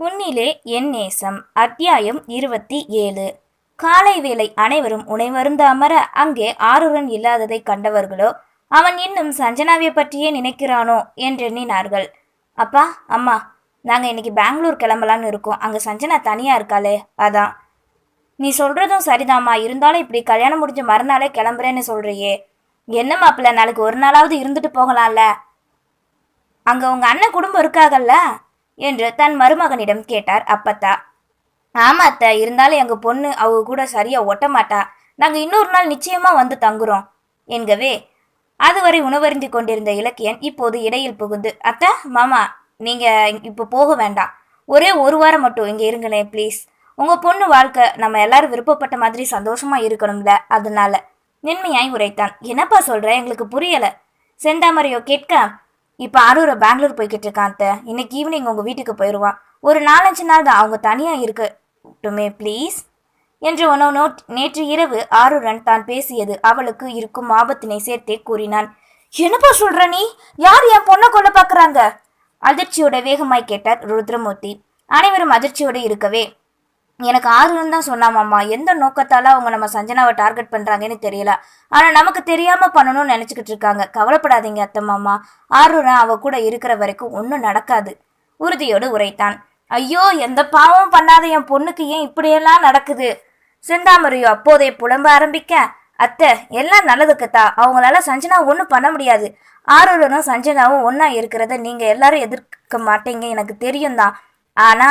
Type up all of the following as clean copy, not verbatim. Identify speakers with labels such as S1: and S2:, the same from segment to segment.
S1: உன்னிலே என் நேசம் அத்தியாயம் 27. காலை வேளை அனைவரும் உணவருந்த அமர அங்கே ஆருடன் இல்லாததை கண்டவர்களோ அவன் இன்னும் சஞ்சனாவை பற்றியே நினைக்கிறானோ என்றெண்ணினார்கள். அப்பா அம்மா, நாங்க இன்னைக்கு பெங்களூர் கிளம்பலான்னு இருக்கோம். அங்க சஞ்சனா தனியா இருக்காளே, அதான். நீ சொல்றதும் சரிதாம்மா, இருந்தாலும் இப்படி கல்யாணம் முடிஞ்ச மறுநாளே கிளம்புறேன்னு சொல்றியே, என்ன மாப்பிள்ள, நாளைக்கு ஒரு நாளாவது இருந்துட்டு போகலாம்ல, அங்க உங்க அண்ணன் குடும்பம் இருக்காகல்ல என்று தன் மருமகனிடம் கேட்டார் அப்பத்தா. ஆமா அத்தை, இருந்தாலும் எங்க பொண்ணு அவங்க கூட சரியா ஒட்ட மாட்டா, நாங்க இன்னொரு நாள் நிச்சயமா வந்து தங்குறோம் என்கவே அதுவரை உணவருந்தி கொண்டிருந்த இலக்கியன் இப்போது இடையில் புகுந்து, அத்தை மாமா, நீங்க இப்போ போக வேண்டாம், ஒரே ஒரு வாரம் மட்டும் இங்க இருங்களேன் ப்ளீஸ். உங்க பொண்ணு வாழ்க்கை நம்ம எல்லாரும் விருப்பப்பட்ட மாதிரி சந்தோஷமா இருக்கணும்ல, அதனால மென்மையாய் உரைத்தான். என்னப்பா சொல்ற, எங்களுக்கு புரியல. செந்தாமரையோ கேட்க, இப்போ அரூரை பெங்களூர் போய்கிட்டு இருக்கான் அத்தை, இன்னைக்கு ஈவினிங் உங்கள் வீட்டுக்கு போயிடுவான், ஒரு 4-5 நாள் தான் அவங்க தனியாக இருக்கட்டுமே ப்ளீஸ் என்று உணவு நேற்று இரவு ஆருடன் தான் பேசியது அவளுக்கு இருக்கும் ஆபத்தினை சேர்த்தே கூறினான். என்னப்பா சொல்ற நீ, யார் என் பொண்ணை கொல்ல பார்க்குறாங்க? அதிர்ச்சியோட வேகமாய் கேட்டார் ருத்ரமூர்த்தி. அனைவரும் அதிர்ச்சியோடு இருக்கவே, எனக்கு ஆறுன்னு தான் சொன்னாமாம்மா, எந்த நோக்கத்தால அவங்க நம்ம சஞ்சனாவை டார்கெட் பண்றாங்கன்னு தெரியல, ஆனா நமக்கு தெரியாம பண்ணணும்னு நினைச்சுக்கிட்டு இருக்காங்க. கவலைப்படாதீங்க அத்தை மாமா, ஆறுரா அவ கூட இருக்கிற வரைக்கும் ஒன்றும் நடக்காது உறுதியோடு உரைத்தான். ஐயோ, எந்த பாவமும் பண்ணாத என் பொண்ணுக்கு ஏன் இப்படியெல்லாம் நடக்குது? செந்தாமரையோ அப்போதே புலம்ப ஆரம்பிக்க, அத்தை எல்லாம் நல்லதுக்குத்தா, அவங்களால சஞ்சனா ஒன்றும் பண்ண முடியாது. ஆரூரனும் சஞ்சனாவும் ஒன்னா இருக்கிறத நீங்க எல்லாரும் எதிர்க்க மாட்டீங்க, எனக்கு தெரியும் தான். ஆனா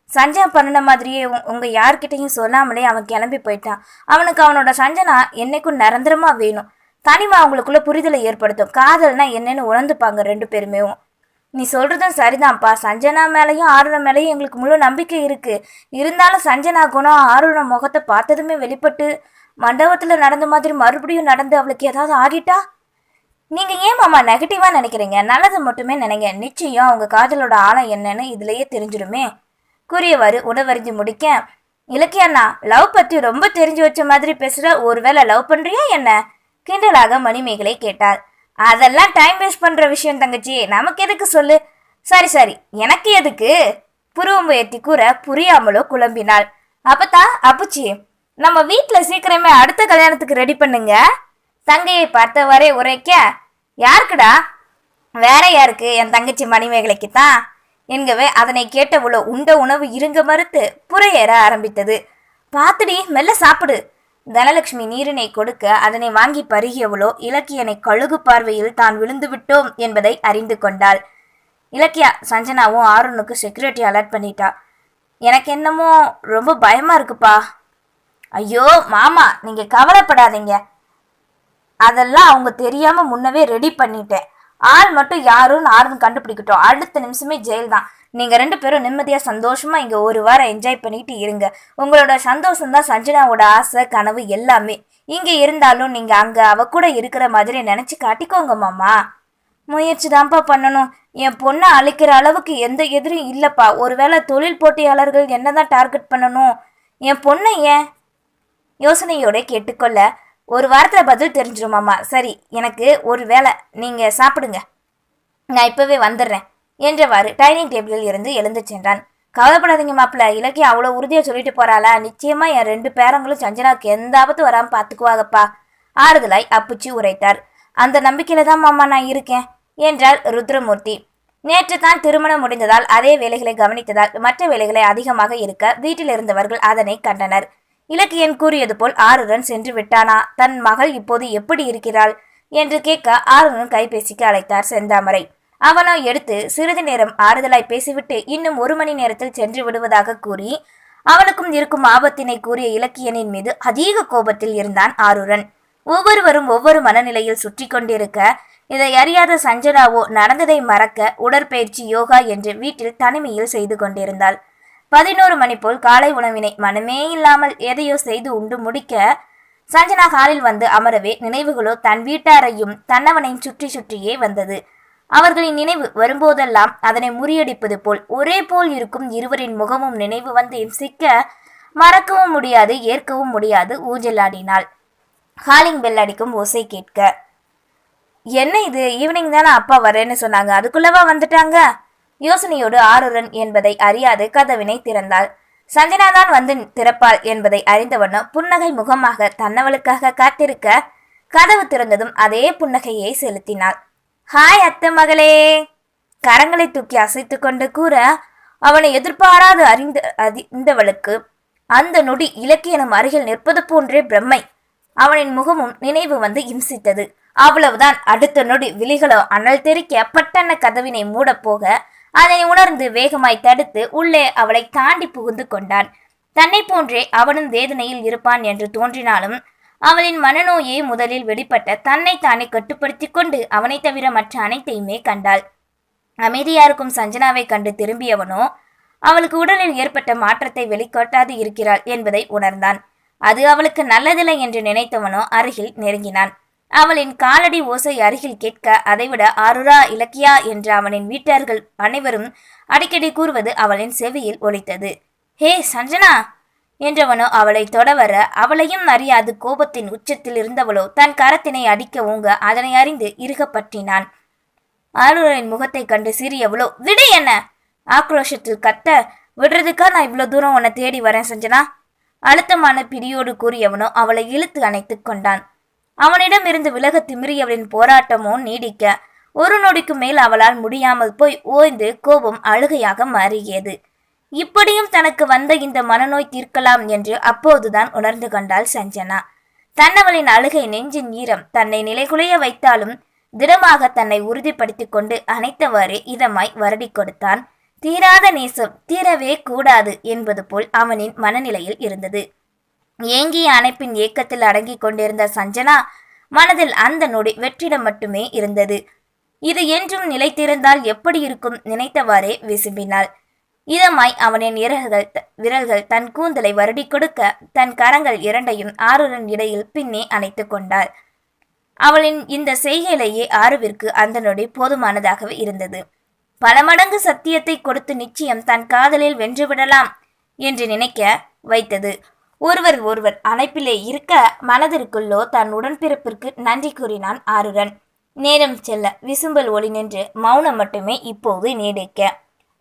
S1: சஞ்சனா பண்ணின மாதிரியே உங்க யார்கிட்டையும் சொல்லாமலே அவன் கிளம்பி போயிட்டான். அவனுக்கு அவனோட சஞ்சனா என்னைக்கும் நிரந்தரமா வேணும். தனிமா அவங்களுக்குள்ள புரிதலை ஏற்படுத்தும். காதல்னா என்னன்னு உணர்ந்துப்பாங்க ரெண்டு பேருமே. நீ சொல்றதும் சரிதான்ப்பா, சஞ்சனா மேலையும் ஆருண மேலையும் எங்களுக்கு முழு நம்பிக்கை இருக்கு. இருந்தாலும் சஞ்சனா குணம் ஆருண முகத்தை பார்த்ததுமே வெளிப்பட்டு மண்டபத்துல நடந்த மாதிரி மறுபடியும் நடந்து அவளுக்கு ஏதாவது ஆகிட்டா? நீங்க ஏன் மாமா நெகட்டிவா நினைக்கிறீங்க? நல்லது மட்டுமே நினைங்க, நிச்சயம் அவங்க காதலோட ஆழம் என்னன்னு இதுலயே தெரிஞ்சிடுமே கூறியவாறு உணவறிஞ்சு முடிக்க, இலக்கியண்ணா, லவ் பத்தி ரொம்ப தெரிஞ்சு வச்ச மாதிரி பேசுற, ஒருவேளை லவ் பண்றியா என்ன கிண்டலாக மணிமேகலை கேட்டார். அதெல்லாம் டைம் வேஸ்ட் பண்ற விஷயம் தங்கச்சி, நமக்கு எதுக்கு சொல்லு. சரி சரி, எனக்கு எதுக்கு? புருவம் உயர்த்தி கூற புரியாமலோ குழம்பினாள். அப்பத்தா அப்புச்சி, நம்ம வீட்டுல சீக்கிரமே அடுத்த கல்யாணத்துக்கு ரெடி பண்ணுங்க தங்கையை பார்த்தவரே உரைக்க, யாருக்குடா? வேற யாருக்கு, என் தங்கச்சி மணிமேகலைக்கு தான் என்கவே அதனை கேட்டவளோ உண்ட உணவு இருங்க மறுத்து புறையேற ஆரம்பித்தது. பாத்துடி, மெல்ல சாப்பிடு. தனலட்சுமி நீரினை கொடுக்க அதனை வாங்கி பருகியவளோ இலக்கியனை கழுகு பார்வையில் தான் விழுந்து விட்டோம் என்பதை அறிந்து கொண்டாள். இலக்கியா, சஞ்சனாவும் ஆருணுக்கு செக்யூரிட்டி அலர்ட் பண்ணிட்டா. எனக்கு என்னமோ ரொம்ப பயமா இருக்குப்பா. ஐயோ மாமா, நீங்க கவலைப்படாதீங்க, அதெல்லாம் அவங்க தெரியாம முன்னவே ரெடி பண்ணிட்டேன். ஆள் மட்டும் யாருன்னு ஆறுன்னு கண்டுபிடிக்கட்டும், அடுத்த நிமிஷமே ஜெயில் தான். நீங்க 2 பேரும் நிம்மதியா சந்தோஷமா இங்க ஒரு வாரம் என்ஜாய் பண்ணிட்டு இருங்க. உங்களோட சந்தோஷம் தான் சஞ்சனாவோட ஆசை கனவு எல்லாமே. இங்க இருந்தாலும் நீங்க அங்க அவ கூட இருக்கிற மாதிரி நினைச்சு காட்டிக்கோங்க மாமா. முயற்சி தான்ப்பா பண்ணணும். என் பொண்ணை அழிக்கிற அளவுக்கு எந்த எதிரும் இல்லப்பா. ஒருவேளை தொழில் போட்டியாளர்கள் என்னதான் டார்கெட் பண்ணணும், என் பொண்ணை ஏன்? யோசனையோட கேட்டுக்கொள்ள, ஒரு வாரத்துல பதில் தெரிஞ்சிருமாமா. சரி, எனக்கு ஒரு வேலை, நீங்க சாப்பிடுங்க, நான் இப்பவே வந்துடுறேன் என்றவாறு டைனிங் டேபிளில் இருந்து எழுந்து சென்றான். கவலைப்படாதீங்க மாப்பிள்ள, இலக்கிய அவ்வளோ உறுதியா சொல்லிட்டு போறாளா, நிச்சயமா என் 2 பேரங்களும் சஞ்சனாவுக்கு எந்த ஆபத்து வராம பாத்துக்குவாங்கப்பா ஆறுதலாய் அப்புச்சி உரைத்தார். அந்த நம்பிக்கையில தான் மாமா நான் இருக்கேன் என்றார் ருத்ரமூர்த்தி. நேற்று தான் திருமணம் முடிந்ததால் அதே வேலைகளை கவனித்ததால் மற்ற வேலைகளை அதிகமாக இருக்க வீட்டில் இருந்தவர்கள் அதனை கண்டனர். இலக்கியன் கூறியது போல் ஆருடன் சென்று விட்டானா? தன் மகள் இப்போது எப்படி இருக்கிறாள் என்று கேட்க ஆருடன் கைபேசிக்கு அழைத்தார் செந்தாமரை. அவனோ எடுத்து சிறிது நேரம் ஆறுதலாய் பேசிவிட்டு இன்னும் 1 மணி நேரத்தில் சென்று விடுவதாக கூறி அவனுக்கும் இருக்கும் ஆபத்தினை கூறிய இலக்கியனின் மீது அதிக கோபத்தில் இருந்தான் ஆருடன். ஒவ்வொருவரும் ஒவ்வொரு மனநிலையில் சுற்றி கொண்டிருக்க, இதை அறியாத சஞ்சனாவோ நடந்ததை மறக்க உடற்பயிற்சி யோகா என்று வீட்டில் தனிமையில் செய்து கொண்டிருந்தாள். 11 மணி போல் காலை உணவினை மனமே இல்லாமல் எதையோ செய்து உண்டு முடிக்க சஞ்சனா ஹாலில் வந்து அமரவே நினைவுகளோ தன் வீட்டாரையும் தன்னவனையும் சுற்றி சுற்றியே வந்தது. அவர்களின் நினைவு வரும்போதெல்லாம் அதனை முறியடிப்பது போல் ஒரே போல் இருக்கும் இருவரின் முகமும் நினைவு வந்து சிக்க மறக்கவும் முடியாது, ஏற்கவும் முடியாது ஊஞ்சலாடினாள். ஹாலிங் பெல் அடிக்கும் ஓசை கேட்க, என்ன இது, ஈவினிங் தானே அப்பா வரேன்னு சொன்னாங்க, அதுக்குள்ளவா வந்துட்டாங்க? யோசனையோடு ஆருடன் என்பதை அறியாது கதவினை திறந்தாள். சஞ்சனாதான் வந்து திறப்பாள் என்பதை அறிந்தவனோ புன்னகை முகமாக தன்னவளுக்காக காத்திருக்க கதவு திறந்ததும் அதே புன்னகையை செலுத்தினாள். ஹாய் அத்தை மகளே! கரங்களை தூக்கி அசைத்து கொண்டு கூற அவனை எதிர்பாராது அறிந்தவளுக்கு அந்த நொடி இலக்கியனும் அருகில் நிற்பது போன்றே பிரம்மை. அவனின் முகமும் நினைவு வந்து இம்சித்தது. அவ்வளவுதான். அடுத்த நொடி விழிகளோ அனல் தெறிக்க பட்டன கதவினை மூடப்போக அதனை உணர்ந்து வேகமாய் தடுத்து உள்ளே அவளை தாண்டி புகுந்து கொண்டான். தன்னை போன்றே அவனும் வேதனையில் இருப்பான் என்று தோன்றினாலும் அவளின் மனநோயை முதலில் வெளிப்பட்ட தன்னை தானே கட்டுப்படுத்தி கொண்டு அவனை தவிர மற்ற அனைத்தையுமே கண்டாள். அமைதியா இருக்கும் சஞ்சனாவை கண்டு திரும்பியவனோ அவளுக்கு உடலில் ஏற்பட்ட மாற்றத்தை வெளிக்காட்டாது இருக்கிறாள் என்பதை உணர்ந்தான். அது அவளுக்கு நல்லதில்லை என்று நினைத்தவனோ அருகில் நெருங்கினான். அவளின் காலடி ஓசை அருகில் கேட்க அதைவிட ஆருரா, இலக்கியா என்று அவனின் வீட்டார்கள் அனைவரும் அடிக்கடி கூறுவது அவளின் செவியில் ஒலித்தது. ஹே சஞ்சனா என்றவனோ அவளை தொடவர அவளையும் அறியாது கோபத்தின் உச்சத்தில் இருந்தவளோ தன் கரத்தினை அடிக்க ஊங்க அதனை அறிந்து இறுக பற்றினான். ஆருரின் முகத்தை கண்டு சிறியவளோ விடு என்ன ஆக்ரோஷத்தில் கத்த, விடுறதுக்கா நான் இவ்வளவு தூரம் உன்னை தேடி வரேன் சஞ்சனா? அழுத்தமான பிடியோடு கூறியவனோ அவளை இழுத்து அணைத்து கொண்டான். அவனிடம் இருந்து விலக திமிரியவளின் போராட்டமோ நீடிக்க ஒரு நொடிக்கு மேல் அவளால் முடியாமல் போய் ஓய்ந்து கோபம் அழுகையாக மாறியது. இப்படியும் தனக்கு வந்த இந்த மனநோய் தீர்க்கலாம் என்று அப்போதுதான் உணர்ந்து கொண்டாள் சஞ்சனா. தன்னவளின் அழுகை நெஞ்சின் ஈரம் தன்னை நிலைகுலைய வைத்தாலும் திடமாக தன்னை உறுதிப்படுத்தி கொண்டு அணைத்தவாறே இதமாய் வருடி கொடுத்தான். தீராத நேசம் தீரவே கூடாது என்பது போல் அவனின் மனநிலையில் இருந்தது. ஏங்கிய அணைப்பின் ஏக்கத்தில் அடங்கி கொண்டிருந்த சஞ்சனா மனதில் அந்த நொடி வெற்றிடம் மட்டுமே இருந்தது. இது என்றும் நிலைத்திருந்தால் எப்படி இருக்கும் நினைத்தவாறே விசும்பினாள். இதமாய் அவனின் விரல்கள் தன் கூந்தலை வருடி கொடுக்க தன் கரங்கள் இரண்டையும் ஆருடன் இடையில் பின்னே அணைத்து கொண்டாள். அவளின் இந்த செய்கையிலேயே ஆருவிற்கு அந்த நொடி போதுமானதாகவே இருந்தது. பல மடங்கு சத்தியத்தை கொடுத்து நிச்சயம் தன் காதலில் வென்றுவிடலாம் என்று நினைக்க வைத்தது. ஒருவர் அணைப்பிலே இருக்க மனதிற்குள்ளோ தன் உடன்பிறப்பிற்கு நன்றி கூறினான் ஆருடன். நேரம் செல்ல விசும்பல் ஒளி நின்று மௌனம் மட்டுமே இப்போது நீடிக்க.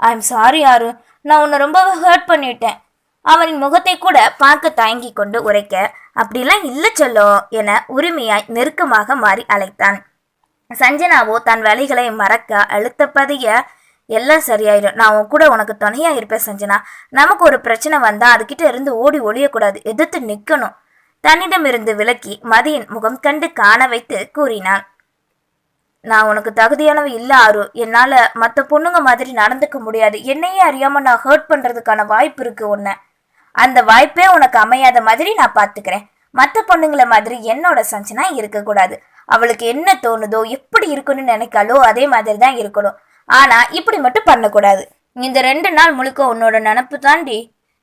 S1: ஐம் சாரி ஆரு, நான் உன்னை ரொம்பவே ஹர்ட் பண்ணிட்டேன். அவனின் முகத்தை கூட பார்க்க தயங்கி கொண்டு உரைக்க, அப்படிலாம் இல்லை சொல்லோ என உரிமையாய் நெருக்கமாக மாறி அழைத்தான். சஞ்சனாவோ தன் வலிகளை மறக்க அழுத்த பதிய, எல்லாம் சரியாயிடும், நான் உன் கூட உனக்கு துணையா இருப்பேன் சஞ்சனா. நமக்கு ஒரு பிரச்சனை வந்தா அதுகிட்ட இருந்து ஓடி ஒளியக்கூடாது, எதிர்த்து நிற்கணும். தன்னிடமிருந்து விலக்கி மதியின் முகம் கண்டு காண வைத்து கூறினான். நான் உனக்கு தகுதியானவ இல்ல ஆரு, என்னால மற்ற பொண்ணுங்க மாதிரி நடந்துக்க முடியாது. என்னையே அறியாம நான் ஹர்ட் பண்றதுக்கான வாய்ப்பு இருக்கு உன்னை. அந்த வாய்ப்பே உனக்கு அமையாத மாதிரி நான் பாத்துக்கிறேன். மற்ற பொண்ணுங்களை மாதிரி என்னோட சஞ்சனா இருக்கக்கூடாது. அவளுக்கு என்ன தோணுதோ எப்படி இருக்கணும்னு நினைக்காலோ அதே மாதிரி தான் இருக்கணும். ஆனா இப்படி மட்டும் பண்ணக்கூடாது. இந்த 2 நாள் முழுக்க உன்னோட நினப்பு தாண்டி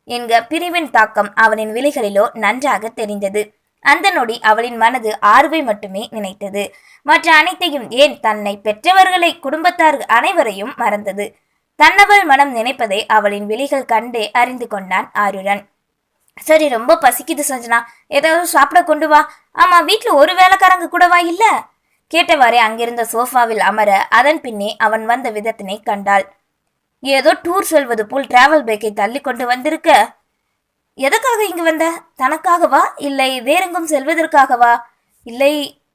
S1: என்க பிரிவின் தாக்கம் அவனின் விழிகளிலோ நன்றாக தெரிந்தது. அந்த நொடி அவளின் மனது ஆர்வை மட்டுமே நினைத்தது. மற்ற அனைத்தையும், ஏன் தன்னை பெற்றவர்களை குடும்பத்தார் அனைவரையும் மறந்தது. தன்னவள் மனம் நினைப்பதை அவளின் விழிகள் கண்டே அறிந்து கொண்டான் ஆருடன். சரி, ரொம்ப பசிக்குது சஞ்சனா, ஏதாவது சாப்பிட கொண்டு வா. ஆமா, வீட்டுல ஒரு வேலைக்காரங்க கூடவா இல்ல? கேட்டவாறே அங்கிருந்த சோஃபாவில் அமர அதன் பின்னே அவன் வந்த விதத்தினை கண்டாள். ஏதோ டூர் செல்வது போல் டிராவல் பேக்கை தள்ளி கொண்டு வந்திருக்க. எதற்காக இங்கு வந்த? தனக்காகவா, இல்லை வேறெங்கும் செல்வதற்காகவா, இல்லை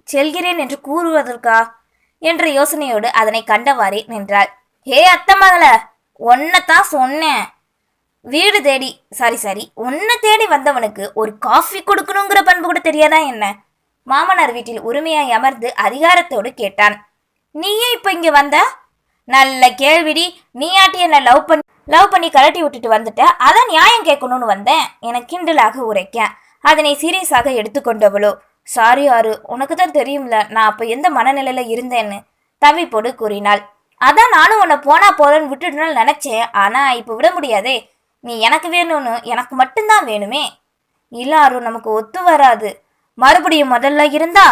S1: செல்கிறேன் என்று கூறுவதற்கா என்ற யோசனையோடு அதனை கண்டவாறே நின்றாள். ஹே அத்த மகள, ஒன்னதான் சொன்னேன். வீடு தேடி சரி உன்னை தேடி வந்தவனுக்கு ஒரு காஃபி கொடுக்கணுங்கிற பண்பு கூட தெரியாதா என்ன? மாமனார் வீட்டில் உரிமையாய் அமர்ந்து அதிகாரத்தோடு கேட்டான். நீயே இப்ப இங்க வந்த? நல்ல கேள்விடி. நீயாட்டி என்ன லவ் பண்ணி கலட்டி விட்டுட்டு வந்துட்ட, அதான் நியாயம் கேட்கணும்னு வந்தேன் என கிண்டலாக உரைக்க அதனை சீரியஸாக எடுத்துக்கொண்டவளோ, சாரி ஆரு, உனக்கு தான் தெரியும்ல நான் அப்ப எந்த மனநிலையில இருந்தேன்னு தவிப்போடு கூறினாள். அதான் நானும் உன்னை போனா போறன்னு விட்டுடணும்னு நினைச்சேன். ஆனா இப்ப விட முடியாதே. நீ எனக்கு வேணும்னு எனக்கு மட்டும்தான் வேணுமே. இல்ல ஆரு, நமக்கு ஒத்து வராது. மறுபடியும் முதல்ல இருந்தா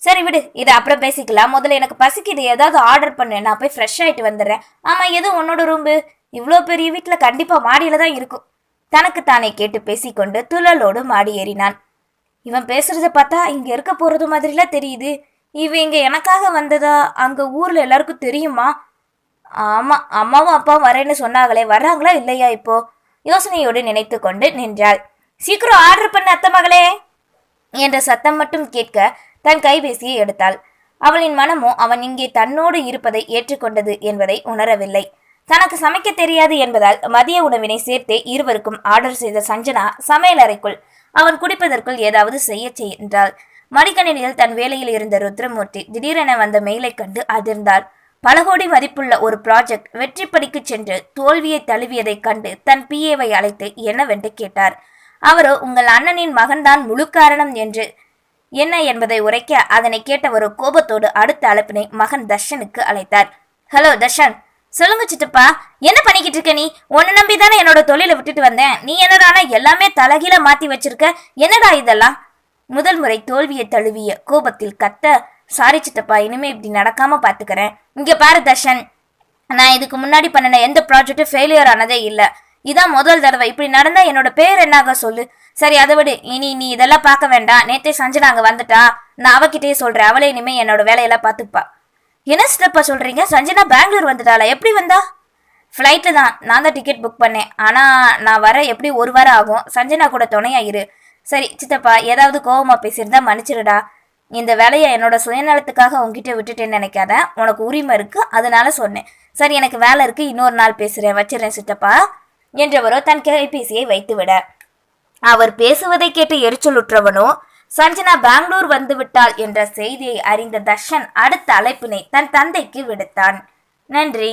S1: சரி விடு, இதை அப்புறம் பேசிக்கலாம். முதல்ல எனக்கு பசிக்குது, ஏதாவது ஆர்டர் பண்ணு, நான் போய் ஃப்ரெஷ் ஆயிட்டு வந்துடுறேன். ஆமா, எது உன்னோட ரூம்பு? இவ்வளோ பெரிய வீட்டில் கண்டிப்பா மாடியில தான் இருக்கும். தனக்கு தானே கேட்டு பேசிக்கொண்டு துழலோடு மாடி ஏறினான். இவன் பேசுறத பார்த்தா இங்க இருக்க போறது மாதிரிலாம் தெரியுது. இவன் இங்க எனக்காக வந்ததா அங்க ஊர்ல எல்லாருக்கும் தெரியுமா? ஆமா, அம்மாவும் அப்பாவும் வரேன்னு சொன்னாங்களே, வர்றாங்களா இல்லையா இப்போ? யோசனையோடு நினைத்து கொண்டு நின்றாள். சீக்கிரம் ஆர்டர் பண்ண அத்தை மகளே என்ற சத்தம் மட்டும் கேட்க தன் கைபேசியை எடுத்தாள். அவளின் மனமோ அவன் இங்கே தன்னோடு இருப்பதை ஏற்றுக்கொண்டது என்பதை உணரவில்லை. தனக்கு சமைக்க தெரியாது என்பதால் மதிய உணவினை சேர்த்தே இருவருக்கும் ஆர்டர் செய்த சஞ்சனா சமையல் அறைக்குள் அவன் குடிப்பதற்குள் ஏதாவது செய்ய சென்றாள். மடிக்கணினியில் தன் வேலையில் இருந்த ருத்ரமூர்த்தி திடீரென வந்த மெயிலை கண்டு அதிர்ந்தார். பல கோடி மதிப்புள்ள ஒரு ப்ராஜெக்ட் வெற்றிப்படிக்கு சென்று தோல்வியை தழுவியதைக் கண்டு தன் பிஏவை அழைத்து என்னவென்று கேட்டார். அவரோ உங்கள் அண்ணனின் மகன்தான் முழு காரணம் என்று என்ன என்பதை உரைக்க அதனை கேட்டவரோ கோபத்தோடு அடுத்த அழைப்பினை மகன் தர்ஷனுக்கு அழைத்தார். ஹலோ தர்ஷன். சொல்லுங்க சித்தப்பா, என்ன பண்ணிக்கிட்டு இருக்க? நீ உன்னை நம்பிதானே என்னோட தொழிலை விட்டுட்டு வந்தேன். நீ என்னடானா எல்லாமே தலகீழ மாத்தி வச்சிருக்க. என்னடா இதெல்லாம்? முதல் முறை தோல்வியை தழுவிய கோபத்தில் கத்த, சாரி சித்தப்பா, இனிமே இப்படி நடக்காம பாத்துக்கிறேன். இங்க பாரு தர்ஷன், நான் இதுக்கு முன்னாடி பண்ணின எந்த ப்ராஜெக்டும் ஃபெயிலியர் ஆனதே இல்லை. இதான் முதல் தடவை. இப்படி நடந்தா என்னோட பேர் என்னாக சொல்லு. சரி அதை விடு, இனி நீ இதெல்லாம் பார்க்க வேண்டாம். நேத்தே சஞ்சனா அங்க வந்துட்டா, நான் அவகிட்டே சொல்றேன். அவளே இனிமே என்னோட வேலையெல்லாம் பார்த்துப்பா. என்ன சித்தப்பா சொல்றீங்க? சஞ்சனா பெங்களூர் வந்துட்டாளா? எப்படி வந்தா? ஃப்ளைட்ல தான். நான் தான் டிக்கெட் புக் பண்ணேன். ஆனா நான் வர எப்படி ஒரு வாரம் ஆகும். சஞ்சனா கூட துணையாயிரு. சரி சித்தப்பா, ஏதாவது கோவமா பேசியிருந்தா மன்னிச்சிருடா. இந்த வேலையை என்னோட சுயநலத்துக்காக உங்ககிட்ட விட்டுட்டேன்னு நினைக்காத. உனக்கு உரிமை இருக்கு, அதனால சொன்னேன். சரி, எனக்கு வேலை இருக்கு, இன்னொரு நாள் பேசுறேன், வச்சிடறேன் சித்தப்பா என்றவரோ தன் கைபேசியை வைத்துவிட, அவர் பேசுவதை கேட்டு எரிச்சலுற்றவனோ சஞ்சனா பெங்களூர் வந்து விட்டாள் என்ற செய்தியை அறிந்த தர்ஷன் அடுத்த அழைப்பினை தன் தந்தைக்கு விடுத்தான். நன்றி.